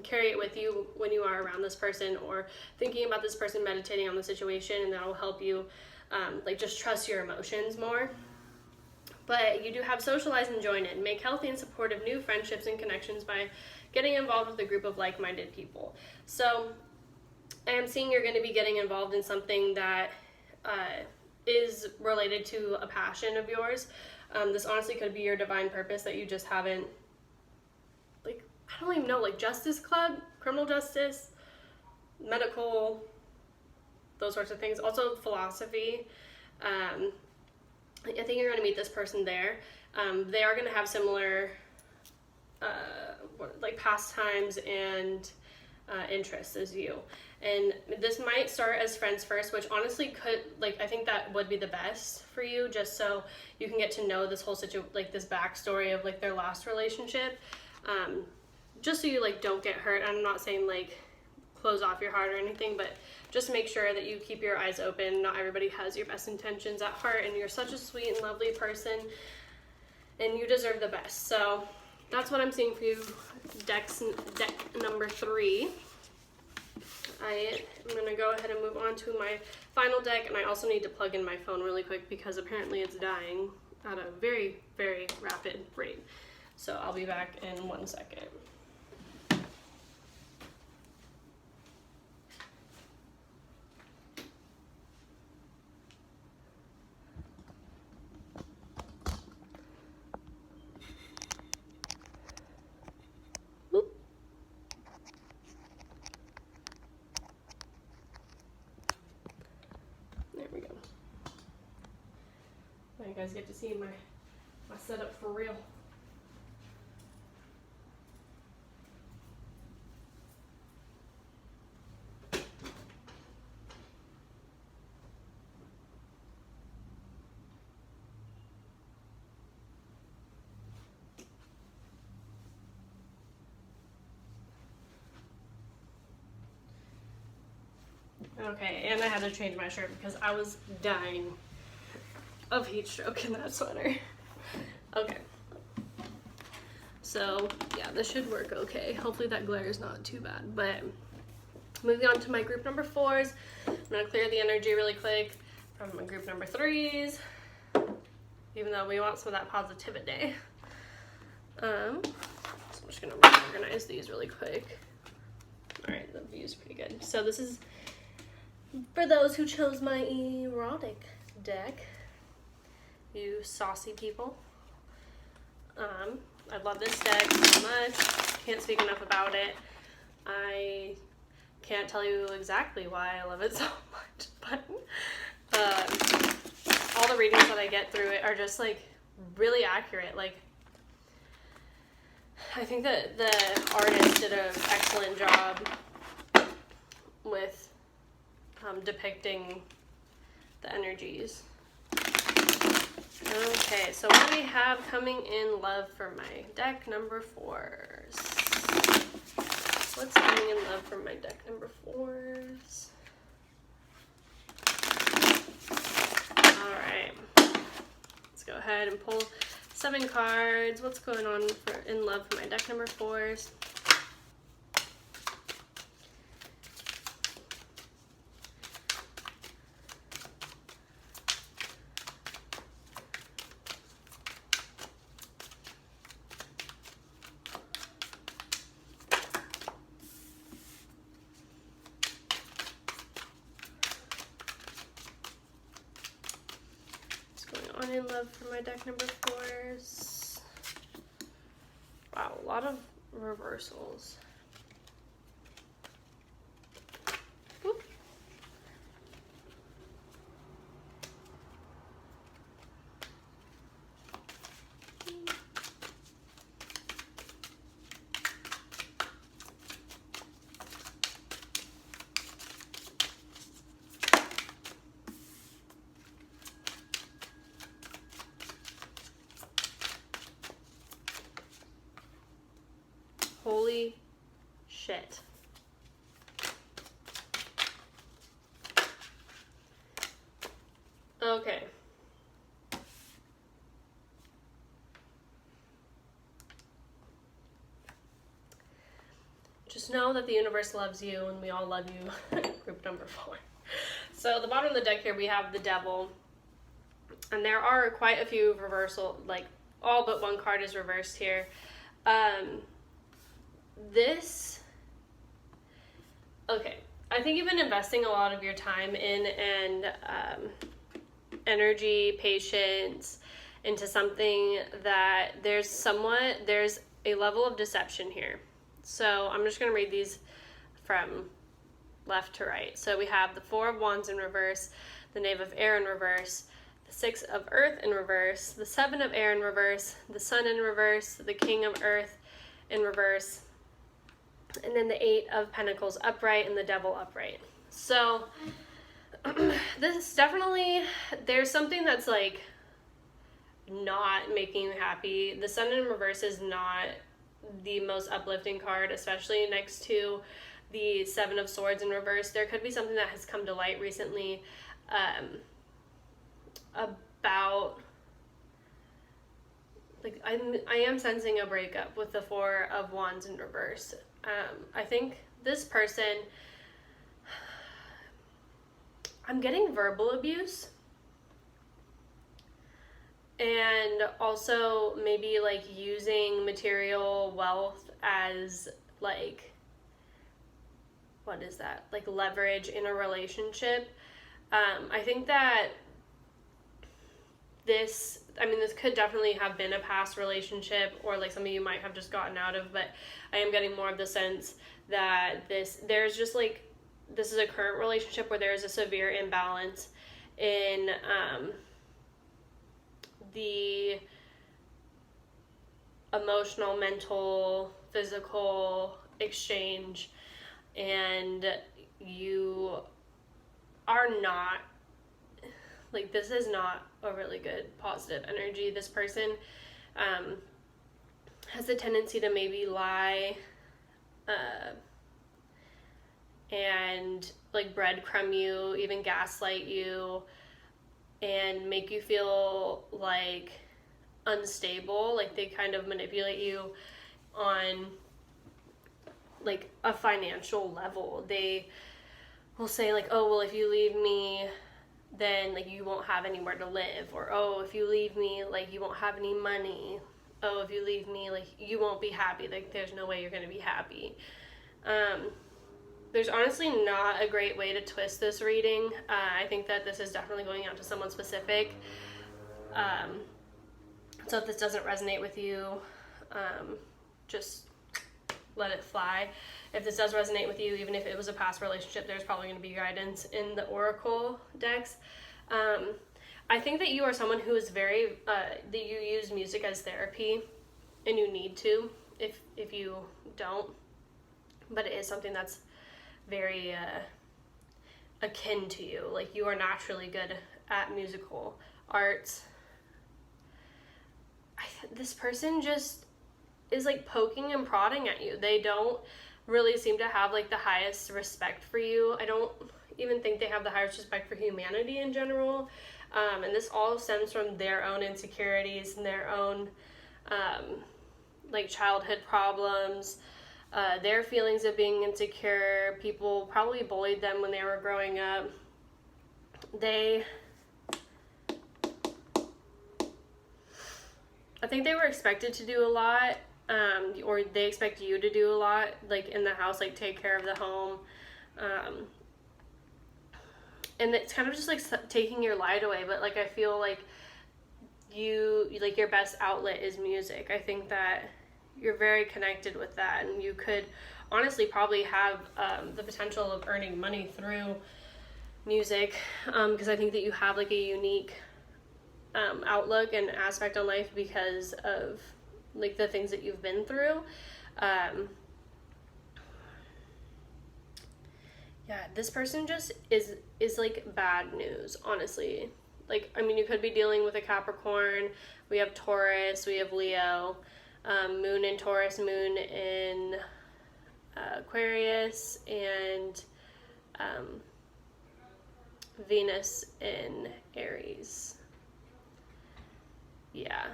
carry it with you when you are around this person, or thinking about this person, meditating on the situation, and that will help you like just trust your emotions more. But you do have socialize and join in. Make healthy and supportive new friendships and connections by getting involved with a group of like-minded people. So I am seeing you're going to be getting involved in something that is related to a passion of yours. This honestly could be your divine purpose that you just haven't, like, I don't even know, like Justice Club, criminal justice, medical, those sorts of things. Also philosophy. I think you're going to meet this person there. They are going to have similar like pastimes and interests as you. And this might start as friends first, which honestly could, like, I think that would be the best for you, just so you can get to know this whole like this backstory of like their last relationship, just so you like don't get hurt. I'm not saying like close off your heart or anything, but just make sure that you keep your eyes open. Not everybody has your best intentions at heart, and you're such a sweet and lovely person, and you deserve the best. So that's what I'm seeing for you, deck number 3. I am going to go ahead and move on to my final deck, and I also need to plug in my phone really quick because apparently it's dying at a very, very rapid rate. So I'll be back in 1 second. Now you guys get to see my setup for real. Okay, and I had to change my shirt because I was dying of heat stroke in that sweater. Okay. So, yeah, this should work okay. Hopefully that glare is not too bad. But moving on to my group number 4s. I'm going to clear the energy really quick from my group number 3s. Even though we want some of that positivity. So I'm just going to reorganize these really quick. Alright, the view's pretty good. So this is for those who chose my erotic deck. You saucy people. I love this deck so much. Can't speak enough about it. I can't tell you exactly why I love it so much, but all the readings that I get through it are just like really accurate. Like, I think that the artist did an excellent job with depicting the energies. Okay, so what do we have coming in love for my deck number 4s? What's coming in love for my deck number 4s? Alright, let's go ahead and pull 7 cards. What's going on in love for my deck number 4s? In love for my deck number 4s. Wow, a lot of reversals. Oop. Holy shit. Okay. Just know that the universe loves you and we all love you. Group number 4. So the bottom of the deck here we have the Devil. And there are quite a few reversal, like all but one card is reversed here. Okay, I I think you've been investing a lot of your time in and energy, patience into something that there's a level of deception here. So I'm just going to read these from left to right. So we have the Four of Wands in reverse, the Knave of Air in reverse, the Six of Earth in reverse, the Seven of Air in reverse, the Sun in reverse, the King of Earth in reverse, and then the Eight of Pentacles upright and the Devil upright. So this is definitely, there's something that's like not making you happy. The Sun in reverse is not the most uplifting card, especially next to the Seven of Swords in reverse. There could be something that has come to light recently about, like, I am sensing a breakup with the Four of Wands in reverse. I think this person, I'm getting verbal abuse, and also maybe like using material wealth as like, what is that? Like leverage in a relationship. I think that this could definitely have been a past relationship or like something you might have just gotten out of, but I am getting more of the sense that this is a current relationship where there is a severe imbalance in the emotional, mental, physical exchange, and you are not, like, this is not a really good positive energy. This person has a tendency to maybe lie and like breadcrumb you, even gaslight you, and make you feel like unstable. Like they kind of manipulate you on like a financial level. They will say like, oh, well, if you leave me, then like you won't have anywhere to live, or oh, if you leave me, like you won't have any money, oh, if you leave me, like you won't be happy, like there's no way you're going to be happy. There's honestly not a great way to twist this reading. I think that this is definitely going out to someone specific. So if this doesn't resonate with you, just let it fly. If this does resonate with you, even if it was a past relationship, there's probably going to be guidance in the Oracle decks. I think that you are someone who is very, that you use music as therapy, and you need to, if you don't, but it is something that's very akin to you. Like you are naturally good at musical arts. This person just is like poking and prodding at you. They don't really seem to have like the highest respect for you. I don't even think they have the highest respect for humanity in general. And this all stems from their own insecurities and their own like childhood problems, their feelings of being insecure. People probably bullied them when they were growing up. I think they were expected to do a lot, or they expect you to do a lot, like in the house, like take care of the home. And it's kind of just like taking your light away, but like I feel like your best outlet is music. I think that you're very connected with that, and you could honestly probably have the potential of earning money through music, because I think that you have like a unique outlook and aspect on life because of like the things that you've been through. Yeah, this person just is like bad news, honestly. Like, I mean, you could be dealing with a Capricorn. We have Taurus, we have Leo, Moon in Taurus, Moon in Aquarius, and Venus in Aries. Yeah.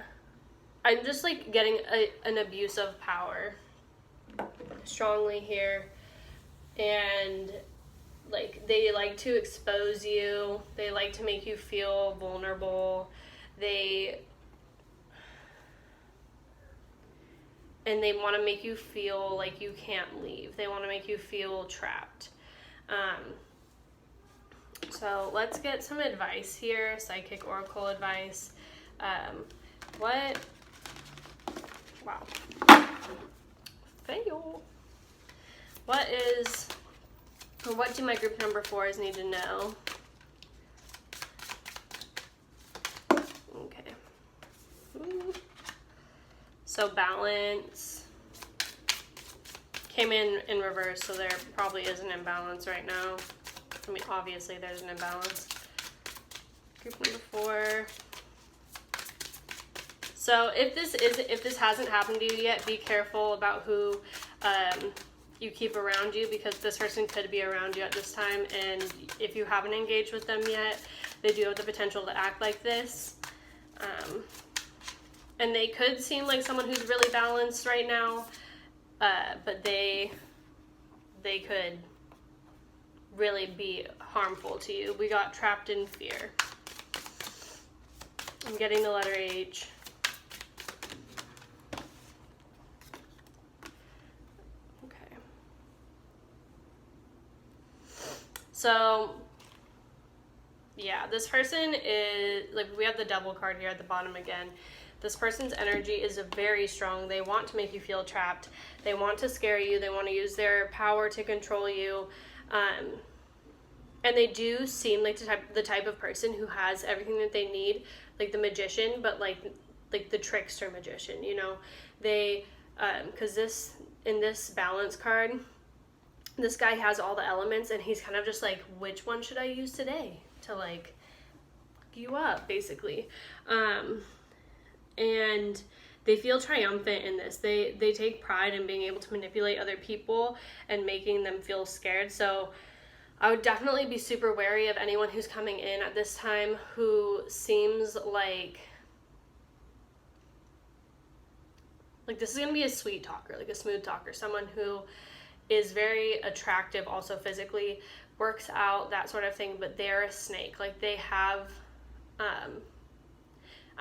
I'm just like getting an abuse of power strongly here, and like they like to expose you, they like to make you feel vulnerable, and they want to make you feel like you can't leave, they want to make you feel trapped. So let's get some advice here, psychic oracle advice. Wow. Fail. What do my group number 4s need to know? Okay. So balance came in reverse, so there probably is an imbalance right now. I mean, obviously there's an imbalance. Group number 4. So if this hasn't happened to you yet, be careful about who you keep around you, because this person could be around you at this time, and if you haven't engaged with them yet, they do have the potential to act like this. And they could seem like someone who's really balanced right now, but they could really be harmful to you. We got trapped in fear. I'm getting the letter H. So, yeah, this person is, like, we have the Devil card here at the bottom again. This person's energy is very strong. They want to make you feel trapped. They want to scare you. They want to use their power to control you. And they do seem like the type of person who has everything that they need, like the magician, but like the trickster magician, you know? They, because in this balance card, this guy has all the elements, and he's kind of just like, which one should I use today to like fuck you up, basically. And they feel triumphant in this. They take pride in being able to manipulate other people and making them feel scared. So I would definitely be super wary of anyone who's coming in at this time who seems like this is gonna be a sweet talker, like a smooth talker, someone who is very attractive also physically, works out, that sort of thing, but they're a snake. Like, they have, I'm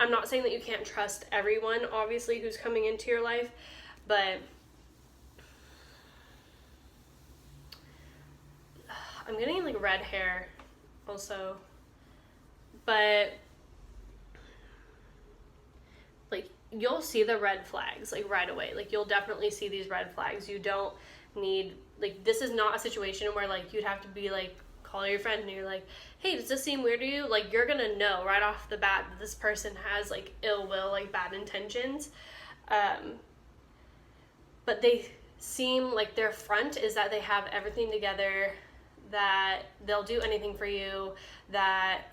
not saying that you can't trust everyone, obviously, who's coming into your life, but I'm getting, like, red hair also, but, like, you'll see the red flags, like, right away. Like, you'll definitely see these red flags. You don't need, like, this is not a situation where, like, you'd have to be, like, call your friend and you're like, hey, does this seem weird to you? Like, you're gonna know right off the bat that this person has, like, ill will, like, bad intentions. But they seem like their front is that they have everything together, that they'll do anything for you, that,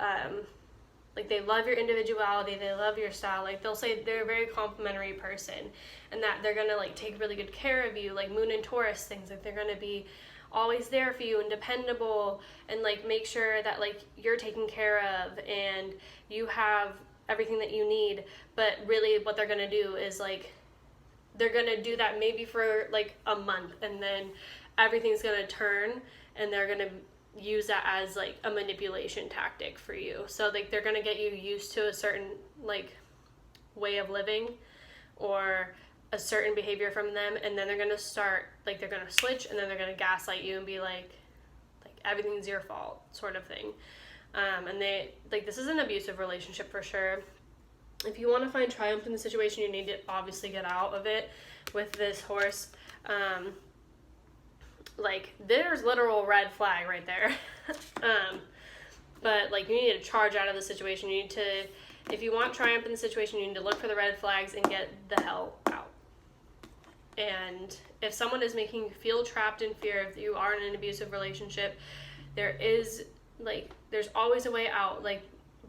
like, they love your individuality, they love your style. Like, they'll say they're a very complimentary person, and that they're gonna, like, take really good care of you, like Moon and Taurus things. Like, they're gonna be always there for you and dependable, and, like, make sure that, like, you're taken care of and you have everything that you need. But really what they're gonna do is, like, they're gonna do that maybe for, like, a month, and then everything's gonna turn, and they're gonna use that as, like, a manipulation tactic for you. So, like, they're gonna get you used to a certain, like, way of living or a certain behavior from them, and then they're gonna start, like, they're gonna switch, and then they're gonna gaslight you and be like everything's your fault, sort of thing. And they, like, this is an abusive relationship for sure. If you want to find triumph in the situation, you need to obviously get out of it with this horse. Like, there's literal red flag right there. But, like, you need to charge out of the situation. You need to, if you want triumph in the situation, you need to look for the red flags and get the hell out. And if someone is making you feel trapped in fear, if you are in an abusive relationship, there is, like, there's always a way out. Like,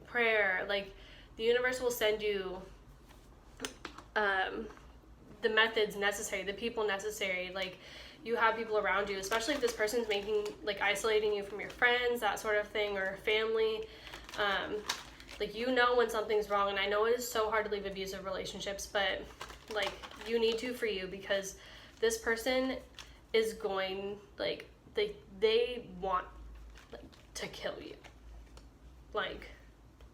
prayer, like, the universe will send you the methods necessary, the people necessary. Like, you have people around you, especially if this person's making, like, isolating you from your friends, that sort of thing, or family. Like, you know when something's wrong, and I know it is so hard to leave abusive relationships, but, like, you need to, for you, because this person is going, like, they want, like, to kill you. Like,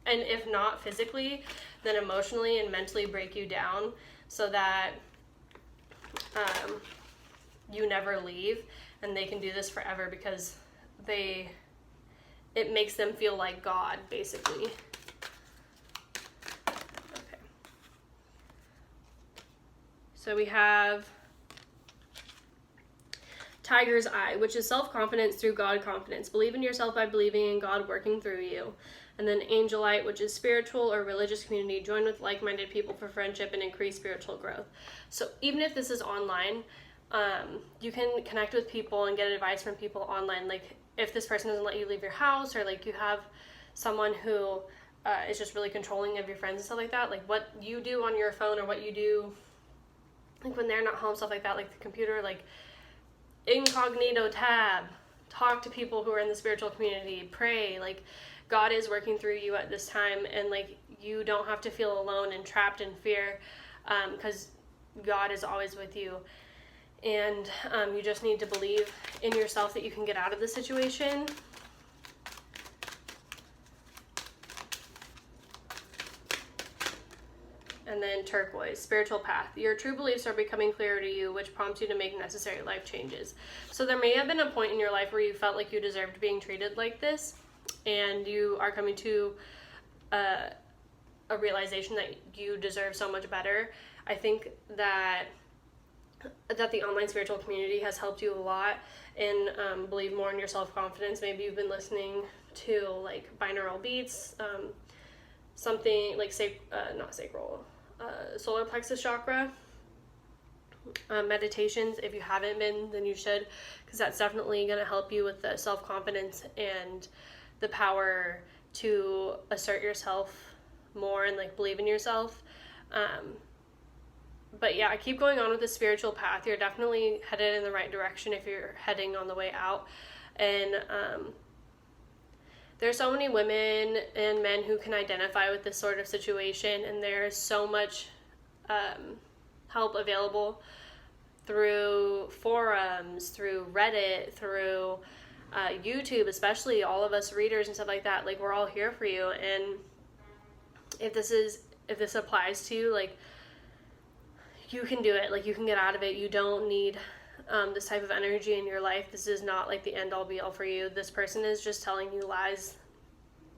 and if not physically, then emotionally and mentally break you down so that you never leave, and they can do this forever, because it makes them feel like God, basically. Okay. So we have Tiger's Eye, which is self-confidence through God confidence. Believe in yourself by believing in God working through you. And then Angelite, which is spiritual or religious community. Join with like-minded people for friendship and increase spiritual growth. So even if this is online, you can connect with people and get advice from people online. Like if this person doesn't let you leave your house, or like you have someone who is just really controlling of your friends and stuff like that, like what you do on your phone or what you do like when they're not home, stuff like that, like the computer, like incognito tab, talk to people who are in the spiritual community, pray. Like God is working through you at this time, and like you don't have to feel alone and trapped in fear, because God is always with you. And you just need to believe in yourself that you can get out of the situation. And then Turquoise, spiritual path. Your true beliefs are becoming clearer to you, which prompts you to make necessary life changes. So there may have been a point in your life where you felt like you deserved being treated like this, and you are coming to a realization that you deserve so much better. I think that the online spiritual community has helped you a lot in believe more in your self-confidence. Maybe you've been listening to like binaural beats, something like not sacral, solar plexus chakra meditations. If you haven't been, then you should, because that's definitely going to help you with the self-confidence and the power to assert yourself more and like believe in yourself. But yeah, I keep going on with the spiritual path. You're definitely headed in the right direction if you're heading on the way out. And there's so many women and men who can identify with this sort of situation, and there's so much help available through forums, through Reddit, through YouTube, especially all of us readers and stuff like that. Like, we're all here for you. And if this applies to you, like, you can do it. Like, you can get out of it. You don't need this type of energy in your life. This is not like the end all be all for you. This person is just telling you lies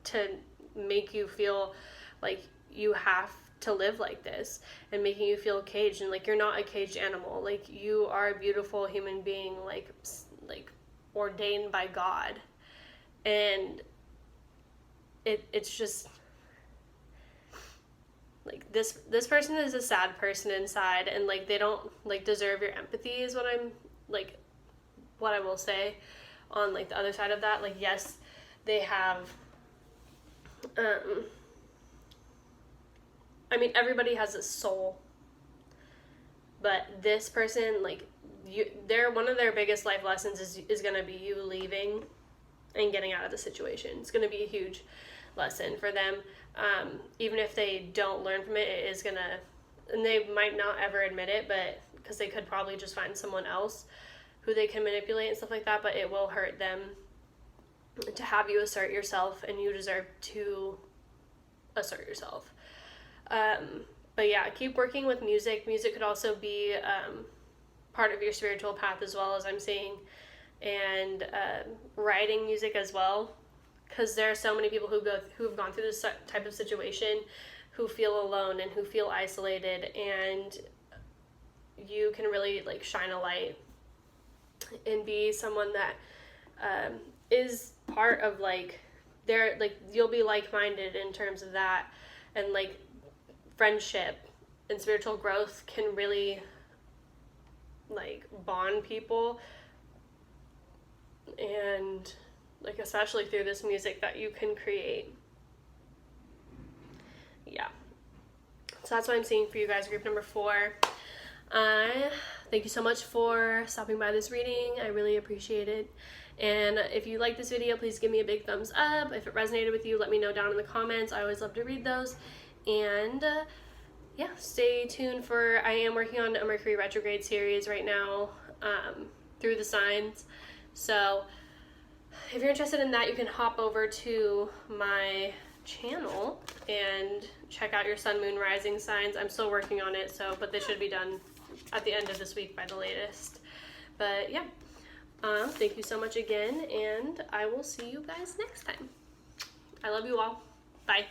to make you feel like you have to live like this, and making you feel caged, and like you're not a caged animal. Like, you are a beautiful human being, like ordained by God. And it's just like this person is a sad person inside, and like they don't like deserve your empathy is what I will say on like the other side of that. Like, yes, they have I mean, everybody has a soul, but this person, like, one of their biggest life lessons is going to be you leaving and getting out of the situation. It's going to be a huge lesson for them. Even if they don't learn from it, it is going to, and they might not ever admit it, but because they could probably just find someone else who they can manipulate and stuff like that, but it will hurt them to have you assert yourself, and you deserve to assert yourself. But yeah, keep working with music. Music could also be part of your spiritual path as well, as I'm saying, and writing music as well, because there are so many people who have gone through this type of situation, who feel alone and who feel isolated, and you can really like shine a light and be someone that is part of like you'll be like-minded in terms of that, and like friendship and spiritual growth can really like bond people, and like especially through this music that you can create. Yeah, so that's what I'm seeing for you guys, group number 4. Thank you so much for stopping by this reading. I really appreciate it. And if you like this video, please give me a big thumbs up. If it resonated with you, let me know down in the comments. I always love to read those. And yeah, stay tuned for, I am working on a Mercury retrograde series right now, through the signs. So if you're interested in that, you can hop over to my channel and check out your sun, moon, rising signs. I'm still working on it, but they should be done at the end of this week by the latest. But yeah, Thank you so much again, and I will see you guys next time. I love you all. Bye.